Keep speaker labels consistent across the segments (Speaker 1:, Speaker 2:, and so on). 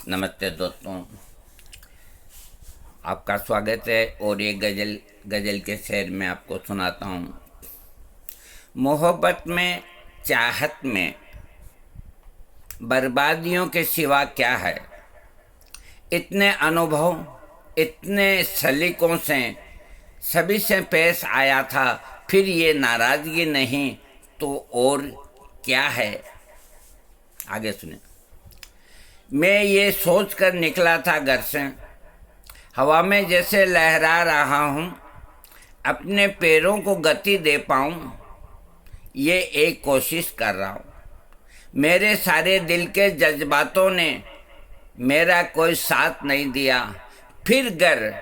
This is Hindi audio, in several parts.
Speaker 1: नमस्ते दोस्तों, आपका स्वागत है। और ये गज़ल के शेर में आपको सुनाता हूँ। मोहब्बत में, चाहत में बर्बादियों के सिवा क्या है। इतने अनुभव, इतने सलीकों से सभी से पेश आया था, फिर ये नाराज़गी नहीं तो और क्या है। आगे सुने। मैं ये सोच कर निकला था घर से, हवा में जैसे लहरा रहा हूँ, अपने पैरों को गति दे पाऊँ ये एक कोशिश कर रहा हूँ। मेरे सारे दिल के जज्बातों ने मेरा कोई साथ नहीं दिया, फिर गर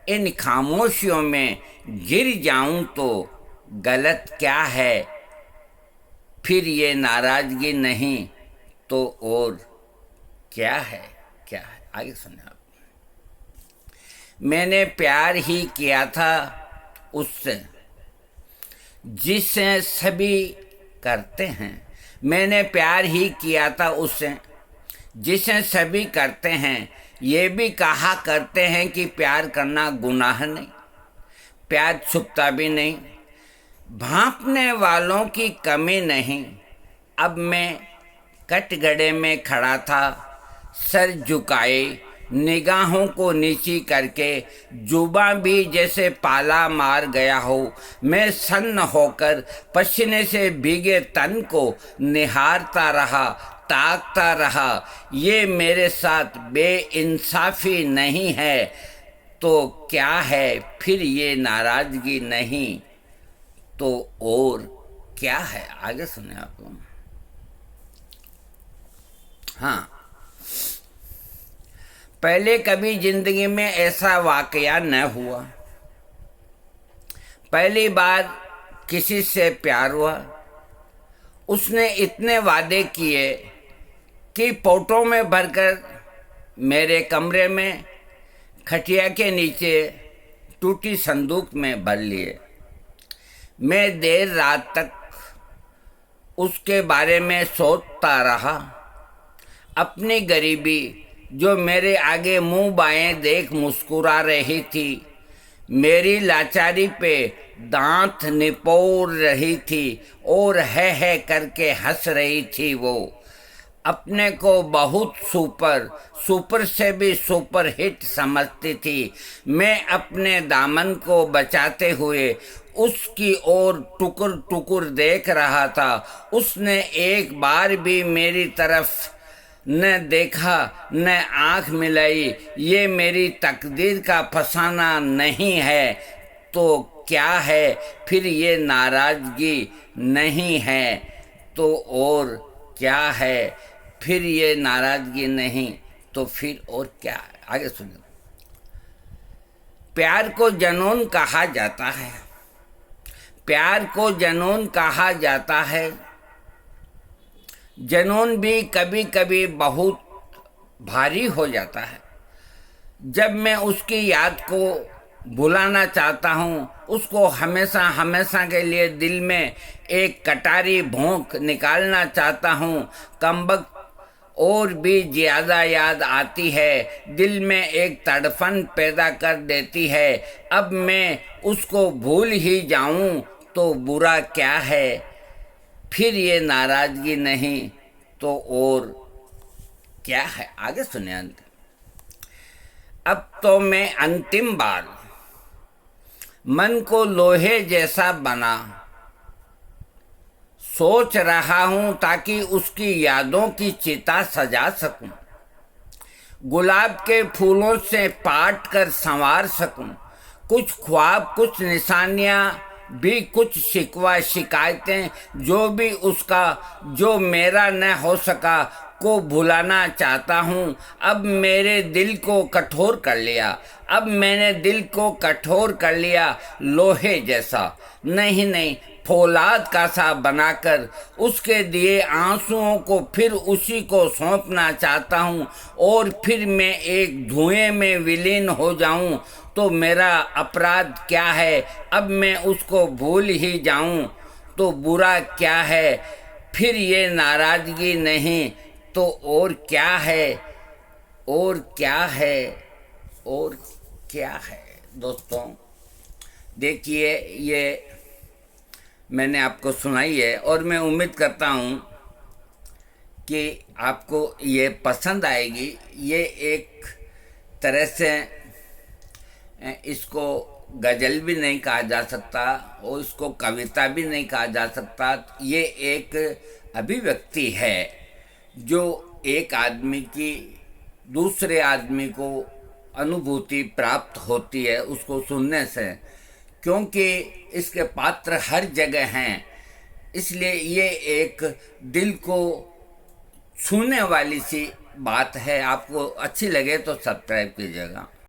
Speaker 1: इन खामोशियों में गिर जाऊँ तो गलत क्या है। फिर ये नाराज़गी नहीं तो और क्या है। क्या है, आगे सुने आप। मैंने प्यार ही किया था उससे जिसे सभी करते हैं। मैंने प्यार ही किया था उससे जिसे सभी करते हैं। ये भी कहा करते हैं कि प्यार करना गुनाह नहीं, प्यार छुपता भी नहीं, भांपने वालों की कमी नहीं। अब मैं कटघरे में खड़ा था, सर झुकाए, निगाहों को नीची करके, जुबां भी जैसे पाला मार गया हो। मैं सन्न होकर पसीने से भीगे तन को निहारता रहा, ताकता रहा। ये मेरे साथ बेइंसाफी नहीं है तो क्या है। फिर ये नाराज़गी नहीं तो और क्या है। आगे सुने आप। हाँ, पहले कभी जिंदगी में ऐसा वाकया न हुआ। पहली बार किसी से प्यार हुआ, उसने इतने वादे किए कि पोटों में भरकर मेरे कमरे में खटिया के नीचे टूटी संदूक में भर लिए। मैं देर रात तक उसके बारे में सोचता रहा। अपनी गरीबी जो मेरे आगे मुंह बाएं देख मुस्कुरा रही थी, मेरी लाचारी पे दांत निपोर रही थी और है करके हंस रही थी। वो अपने को बहुत सुपर से भी सुपर हिट समझती थी। मैं अपने दामन को बचाते हुए उसकी ओर टुकुर टुकुर देख रहा था। उसने एक बार भी मेरी तरफ न देखा, न आँख मिलाई। ये मेरी तकदीर का फसाना नहीं है तो क्या है। फिर ये नाराज़गी नहीं है तो और क्या है। फिर ये नाराज़गी नहीं तो फिर और क्या है। आगे सुनिए। प्यार को जुनून कहा जाता है, प्यार को जुनून कहा जाता है। जुनून भी कभी कभी बहुत भारी हो जाता है। जब मैं उसकी याद को भुलाना चाहता हूँ, उसको हमेशा हमेशा के लिए दिल में एक कटारी भोंक निकालना चाहता हूँ, कमबख्त और भी ज़्यादा याद आती है, दिल में एक तड़फन पैदा कर देती है। अब मैं उसको भूल ही जाऊँ तो बुरा क्या है। फिर ये नाराज़गी नहीं तो और क्या है। आगे सुने अंत। अब तो मैं अंतिम बार मन को लोहे जैसा बना सोच रहा हूँ ताकि उसकी यादों की चिता सजा सकूं, गुलाब के फूलों से पाट कर संवार सकूं। कुछ ख्वाब, कुछ निशानियाँ भी, कुछ शिकवा शिकायतें, जो भी उसका जो मेरा न हो सका को भुलाना चाहता हूँ। अब मेरे दिल को कठोर कर लिया, अब मैंने दिल को कठोर कर लिया, लोहे जैसा नहीं फौलाद का सा बनाकर उसके दिए आंसुओं को फिर उसी को सौंपना चाहता हूँ। और फिर मैं एक धुएं में विलीन हो जाऊँ तो मेरा अपराध क्या है। अब मैं उसको भूल ही जाऊँ तो बुरा क्या है। फिर ये नाराज़गी नहीं तो और क्या है। और क्या है, और क्या है दोस्तों, देखिए ये मैंने आपको सुनाई है और मैं उम्मीद करता हूँ कि आपको ये पसंद आएगी। ये एक तरह से इसको गज़ल भी नहीं कहा जा सकता और इसको कविता भी नहीं कहा जा सकता। ये एक अभिव्यक्ति है जो एक आदमी की दूसरे आदमी को अनुभूति प्राप्त होती है उसको सुनने से, क्योंकि इसके पात्र हर जगह हैं, इसलिए ये एक दिल को छूने वाली सी बात है। आपको अच्छी लगे तो सब्सक्राइब कीजिएगा।